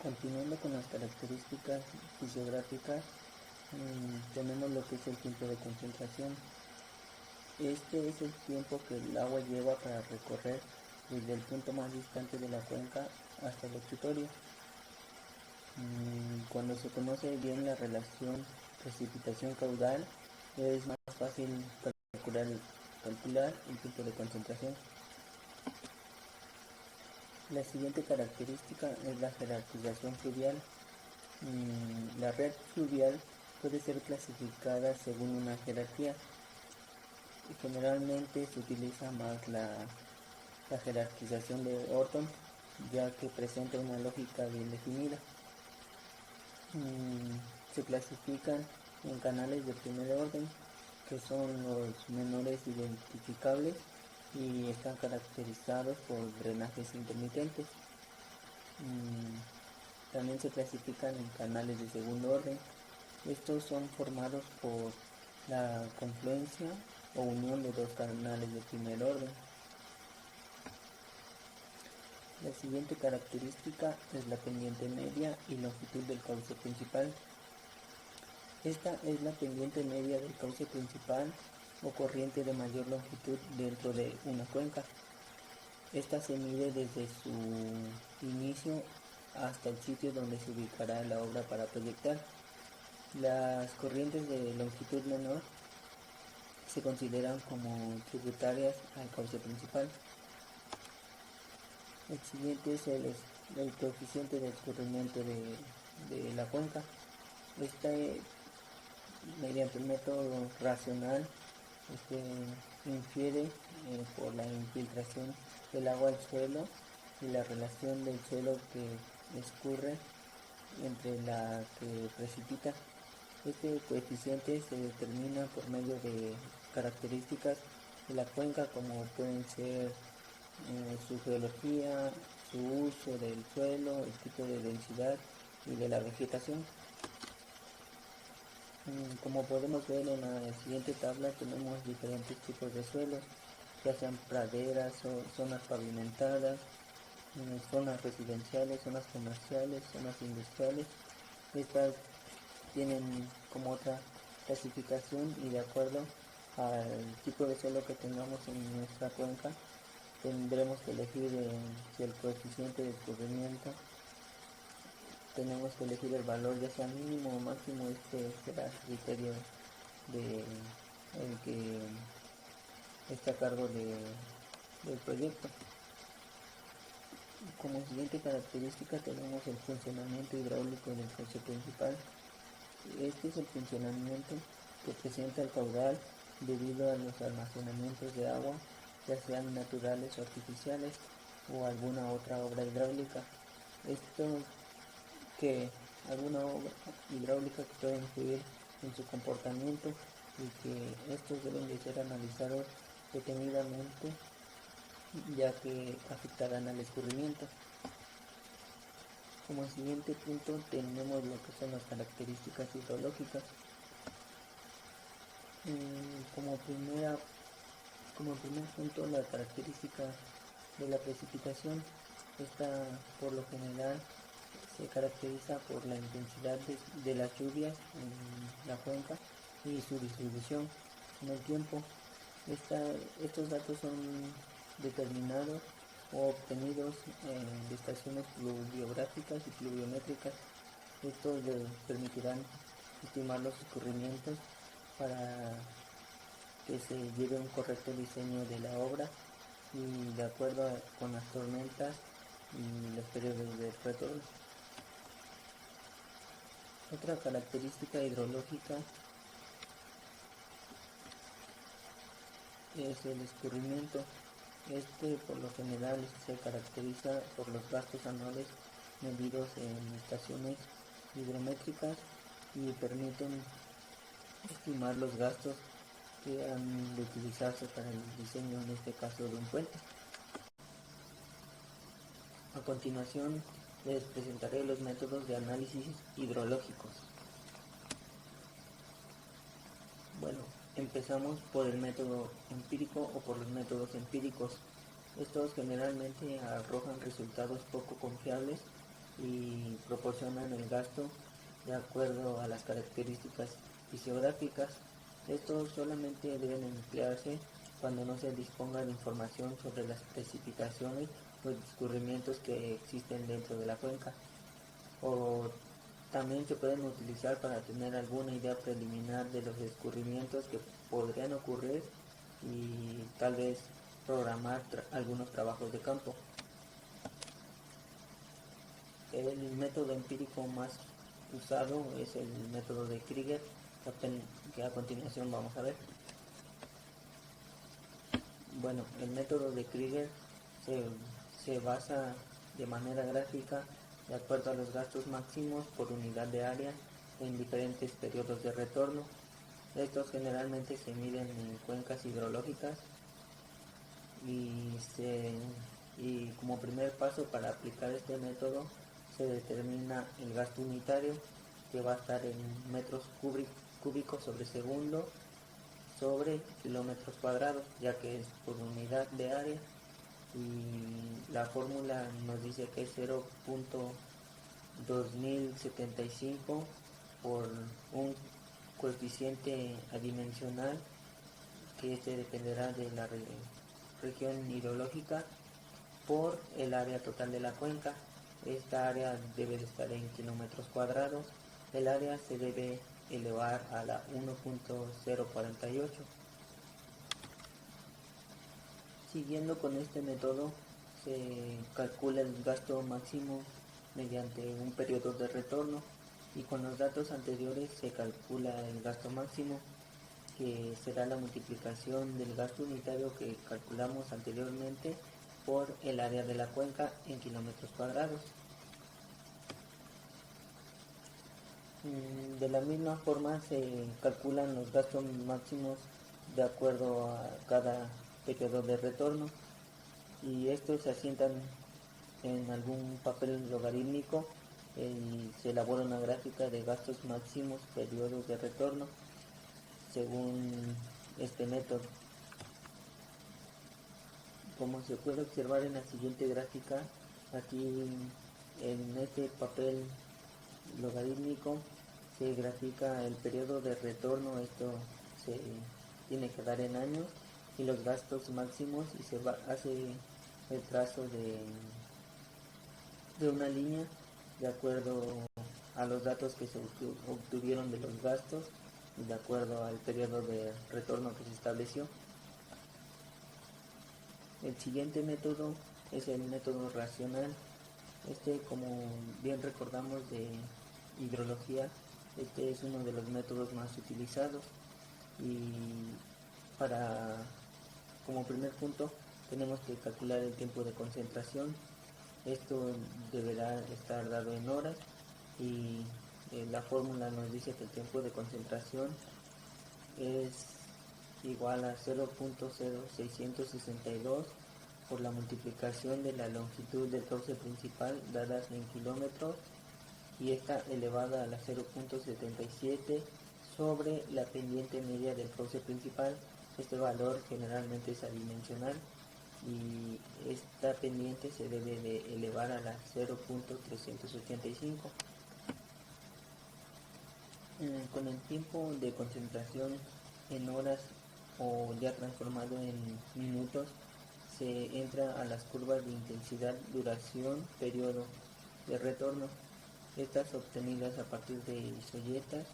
Continuando con las características fisiográficas, tenemos lo que es el tiempo de concentración. Este es el tiempo que el agua lleva para recorrer desde el punto más distante de la cuenca hasta el escritorio. Cuando se conoce bien la relación precipitación-caudal, es más fácil calcular el tiempo de concentración. La siguiente característica es la jerarquización fluvial. La red fluvial puede ser clasificada según una jerarquía. Generalmente se utiliza más la jerarquización de Orton, ya que presenta una lógica bien definida. Se clasifican en canales de primer orden, que son los menores identificables y están caracterizados por drenajes intermitentes. También se clasifican en canales de segundo orden. Estos son formados por la confluencia o unión de dos canales de primer orden. La siguiente característica es la pendiente media y longitud del cauce principal. Esta es la pendiente media del cauce principal o corriente de mayor longitud dentro de una cuenca. Esta se mide desde su inicio hasta el sitio donde se ubicará la obra para proyectar. Las corrientes de longitud menor se consideran como tributarias al cauce principal. El siguiente es el coeficiente de escurrimiento de la cuenca. Mediante un método racional, infiere por la infiltración del agua al suelo y la relación del suelo que escurre entre la que precipita. Este coeficiente se determina por medio de características de la cuenca, como pueden ser su geología, su uso del suelo, el tipo de densidad y de la vegetación. Como podemos ver en la siguiente tabla, tenemos diferentes tipos de suelos, ya sean praderas o zonas pavimentadas, zonas residenciales, zonas comerciales, zonas industriales. Estas tienen como otra clasificación, y de acuerdo al tipo de suelo que tengamos en nuestra cuenca, tendremos que elegir si el coeficiente de escurrimiento, tenemos que elegir el valor ya sea mínimo o máximo. Este será el criterio de el que está a cargo del proyecto. Como siguiente característica tenemos el funcionamiento hidráulico del cauce principal. Este es el funcionamiento que presenta el caudal debido a los almacenamientos de agua, ya sean naturales o artificiales, o alguna otra obra hidráulica. Alguna obra hidráulica que puede influir en su comportamiento, y que estos deben de ser analizados detenidamente, ya que afectarán al escurrimiento. Como siguiente punto tenemos lo que son las características hidrológicas. Como primer punto, la característica de la precipitación. Esta, por lo general, se caracteriza por la intensidad de las lluvias en la cuenca y su distribución en el tiempo. Estos datos son determinados o obtenidos de estaciones pluviográficas y pluviométricas. Estos permitirán estimar los escurrimientos para que se lleve un correcto diseño de la obra, y de acuerdo con las tormentas y los periodos de retorno. Otra característica hidrológica es el escurrimiento. Por lo general se caracteriza por los gastos anuales medidos en estaciones hidrométricas, y permiten estimar los gastos que han de utilizarse para el diseño, en este caso, de un puente. A continuación les presentaré los métodos de análisis hidrológicos. Bueno, empezamos por el método empírico o por los métodos empíricos. Estos generalmente arrojan resultados poco confiables, y proporcionan el gasto de acuerdo a las características fisiográficas. Estos solamente deben emplearse cuando no se disponga de información sobre las precipitaciones o escurrimientos que existen dentro de la cuenca, o también se pueden utilizar para tener alguna idea preliminar de los escurrimientos que podrían ocurrir y tal vez programar algunos trabajos de campo. El método empírico más usado es el método de Krieger, que a continuación vamos a ver. Bueno, el método de Krieger se basa de manera gráfica de acuerdo a los gastos máximos por unidad de área en diferentes periodos de retorno. Estos generalmente se miden en cuencas hidrológicas y como primer paso para aplicar este método se determina el gasto unitario, que va a estar en metros cúbicos sobre segundo sobre kilómetros cuadrados, ya que es por unidad de área, y la fórmula nos dice que es 0.2075 por un coeficiente adimensional que este dependerá de la región hidrológica por el área total de la cuenca. Esta área debe de estar en kilómetros cuadrados. El área se debe elevar a la 1.048. Siguiendo con este método, se calcula el gasto máximo mediante un periodo de retorno, y con los datos anteriores se calcula el gasto máximo, que será la multiplicación del gasto unitario que calculamos anteriormente por el área de la cuenca en kilómetros cuadrados. De la misma forma se calculan los gastos máximos de acuerdo a cada periodo de retorno, y estos se asientan en algún papel logarítmico y se elabora una gráfica de gastos máximos periodos de retorno según este método. Como se puede observar en la siguiente gráfica, aquí en este papel logarítmico se grafica el periodo de retorno. Esto se tiene que dar en años, y los gastos máximos, y se hace el trazo de una línea de acuerdo a los datos que se obtuvieron de los gastos y de acuerdo al periodo de retorno que se estableció. El siguiente método es el método racional. Como bien recordamos de hidrología, este es uno de los métodos más utilizados, y como primer punto tenemos que calcular el tiempo de concentración. Esto deberá estar dado en horas, y la fórmula nos dice que el tiempo de concentración es igual a 0.0662 por la multiplicación de la longitud del cauce principal dadas en kilómetros, y esta elevada a la 0.77 sobre la pendiente media del cauce principal. Este valor generalmente es adimensional, y esta pendiente se debe de elevar a la 0.385. Con el tiempo de concentración en horas, o ya transformado en minutos, se entra a las curvas de intensidad, duración, periodo de retorno, estas obtenidas a partir de isoyetas,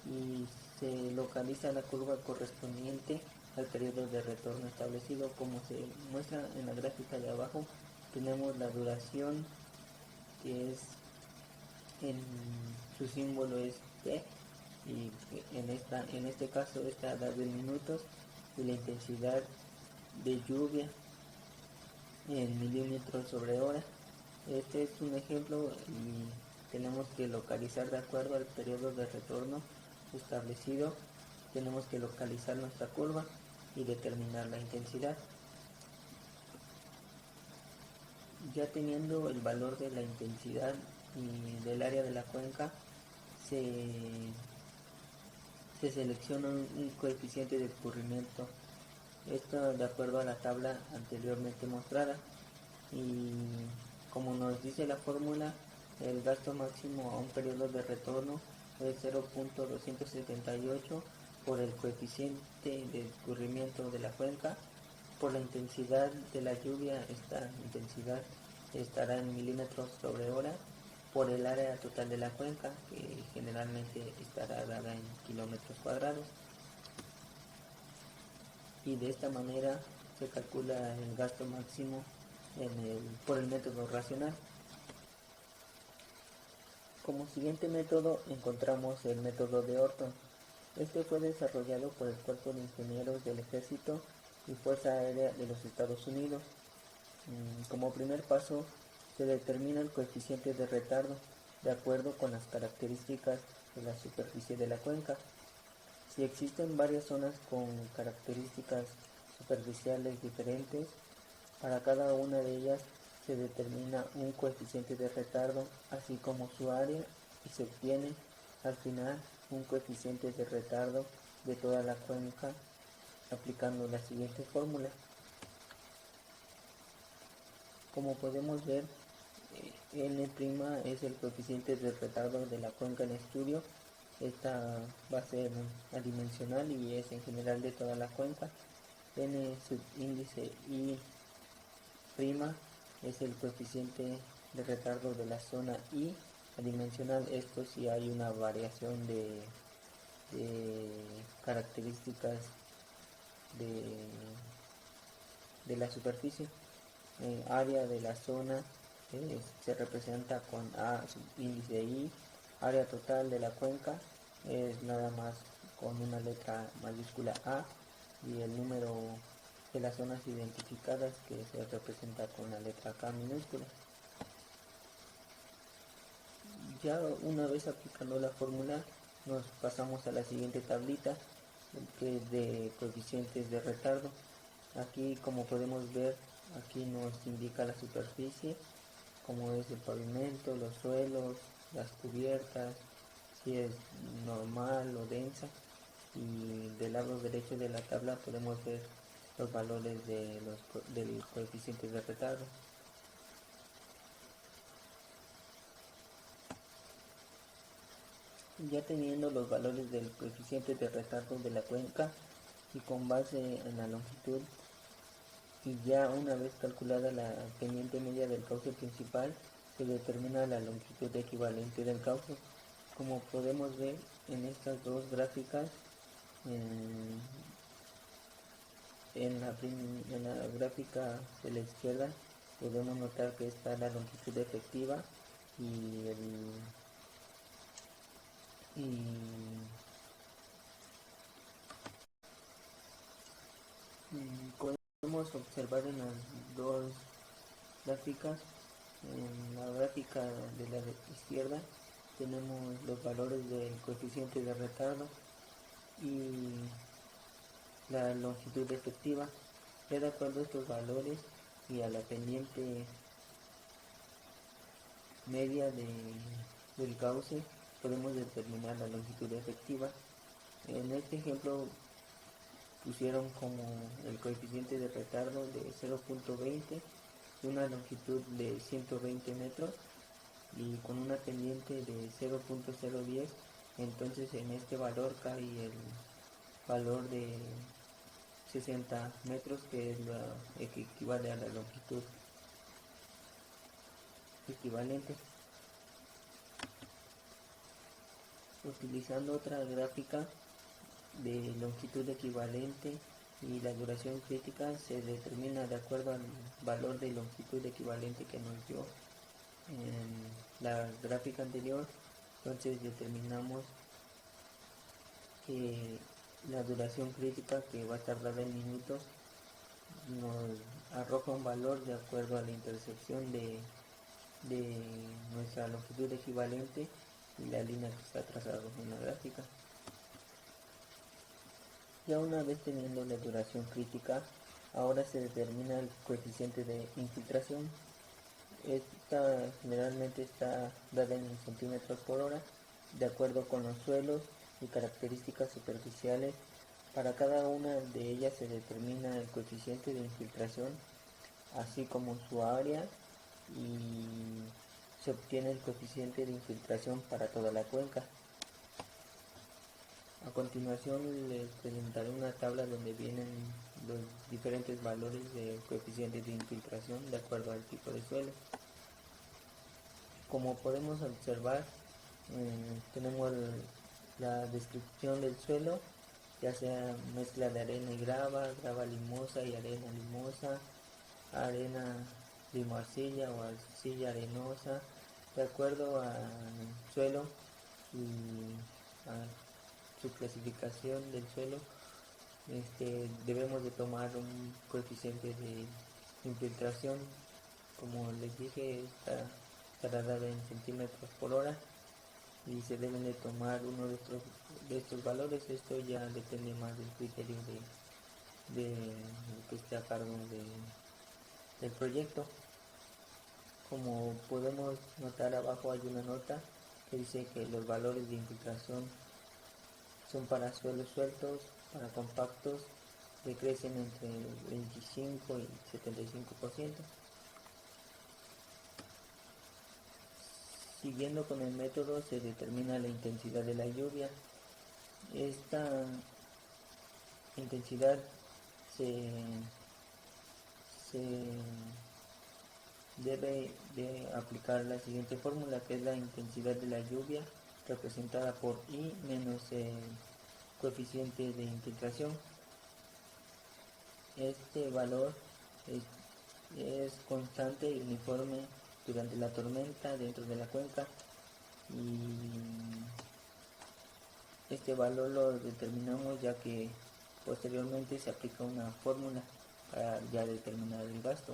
y se localiza la curva correspondiente al periodo de retorno establecido. Como se muestra en la gráfica de abajo, tenemos la duración, que es su símbolo es T, y en este caso está dado en minutos, y la intensidad de lluvia en milímetros sobre hora. Este es un ejemplo, y tenemos que localizar de acuerdo al periodo de retorno establecido. Tenemos que localizar nuestra curva y determinar la intensidad. Ya teniendo el valor de la intensidad y del área de la cuenca, se selecciona un coeficiente de escurrimiento, esto de acuerdo a la tabla anteriormente mostrada, y como nos dice la fórmula, el gasto máximo a un periodo de retorno es 0.278 por el coeficiente de escurrimiento de la cuenca. Por la intensidad de la lluvia, esta intensidad estará en milímetros sobre hora. Por el área total de la cuenca, que generalmente estará dada en kilómetros cuadrados. Y de esta manera se calcula el gasto máximo por el método racional. Como siguiente método encontramos el método de Orton. Este fue desarrollado por el Cuerpo de Ingenieros del Ejército y Fuerza Aérea de los Estados Unidos. Como primer paso, se determina el coeficiente de retardo de acuerdo con las características de la superficie de la cuenca. Si existen varias zonas con características superficiales diferentes, para cada una de ellas se determina un coeficiente de retardo, así como su área, y se obtiene al final un coeficiente de retardo de toda la cuenca aplicando la siguiente fórmula. Como podemos ver, N' es el coeficiente de retardo de la cuenca en estudio. Esta va a ser adimensional y es en general de toda la cuenca. N subíndice I' es el coeficiente de retardo de la zona I adimensional. Esto si hay una variación de características de la superficie. Área de la zona se representa con A subíndice I. Área total de la cuenca es nada más con una letra mayúscula A, y el número de las zonas identificadas, que se representa con la letra K minúscula. Ya una vez aplicando la fórmula, nos pasamos a la siguiente tablita, que es de coeficientes de retardo. Aquí, como podemos ver, aquí nos indica la superficie, como es el pavimento, los suelos, las cubiertas, si es normal o densa, y del lado derecho de la tabla podemos ver los valores del coeficiente de retardo. Ya teniendo los valores del coeficiente de retardo de la cuenca y con base en la longitud, y ya una vez calculada la pendiente media del cauce principal, se determina la longitud equivalente del cauce. Como podemos ver en estas dos gráficas, en la gráfica de la izquierda podemos notar que está la longitud efectiva y podemos observar en las dos gráficas. En la gráfica de la izquierda tenemos los valores del coeficiente de retardo y la longitud efectiva. Ya de acuerdo a estos valores y a la pendiente media del cauce, podemos determinar la longitud efectiva. En este ejemplo pusieron como el coeficiente de retardo de 0.20, una longitud de 120 metros y con una pendiente de 0.010. Entonces en este valor cae el valor de 60 metros, que es la que equivale a la longitud equivalente. Utilizando otra gráfica de longitud equivalente y la duración crítica, se determina de acuerdo al valor de longitud equivalente que nos dio en la gráfica anterior. Entonces determinamos que la duración crítica, que va a estar dada en minutos, nos arroja un valor de acuerdo a la intersección de nuestra longitud equivalente y la línea que está trazada en la gráfica. Ya una vez teniendo la duración crítica, ahora se determina el coeficiente de infiltración. Esta generalmente está dada en centímetros por hora, de acuerdo con los suelos y características superficiales. Para cada una de ellas se determina el coeficiente de infiltración, así como su área, y se obtiene el coeficiente de infiltración para toda la cuenca. A continuación les presentaré una tabla donde vienen los diferentes valores de coeficiente de infiltración de acuerdo al tipo de suelo. Como podemos observar, tenemos la descripción del suelo, ya sea mezcla de arena y grava, grava limosa y arena limosa, arena limo-arcilla o arcilla arenosa, de acuerdo al suelo y a su clasificación del suelo. Debemos de tomar un coeficiente de infiltración, como les dije, estará dado en centímetros por hora y se deben de tomar uno de estos valores. Esto ya depende más del criterio de que esté a cargo del proyecto. Como podemos notar, abajo hay una nota que dice que los valores de infiltración son para suelos sueltos, para compactos, que crecen entre 25 y 75%. Siguiendo con el método se determina la intensidad de la lluvia. Esta intensidad se debe de aplicar la siguiente fórmula, que es la intensidad de la lluvia representada por I menos el coeficiente de infiltración. Este valor es constante y uniforme durante la tormenta dentro de la cuenca, y este valor lo determinamos ya que posteriormente se aplica una fórmula para ya determinar el gasto.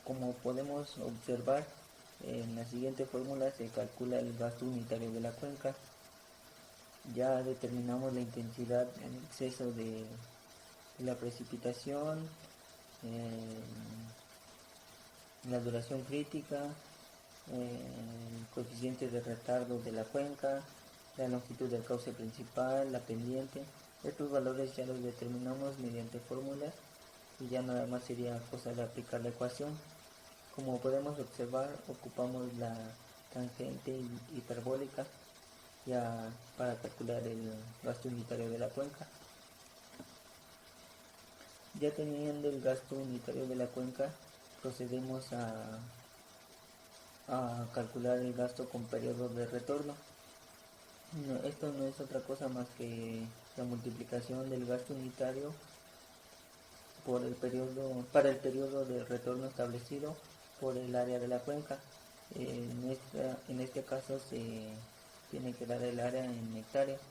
Como podemos observar, en la siguiente fórmula se calcula el gasto unitario de la cuenca. Ya determinamos la intensidad en exceso de la precipitación, la duración crítica, el coeficiente de retardo de la cuenca, la longitud del cauce principal, la pendiente. Estos valores ya los determinamos mediante fórmulas y ya nada más sería cosa de aplicar la ecuación. Como podemos observar, ocupamos la tangente hiperbólica ya para calcular el gasto unitario de la cuenca. Ya teniendo el gasto unitario de la cuenca, procedemos a calcular el gasto con periodo de retorno. Esto no es otra cosa más que la multiplicación del gasto unitario para el periodo de retorno establecido por el área de la cuenca. En este caso se tiene que dar el área en hectáreas.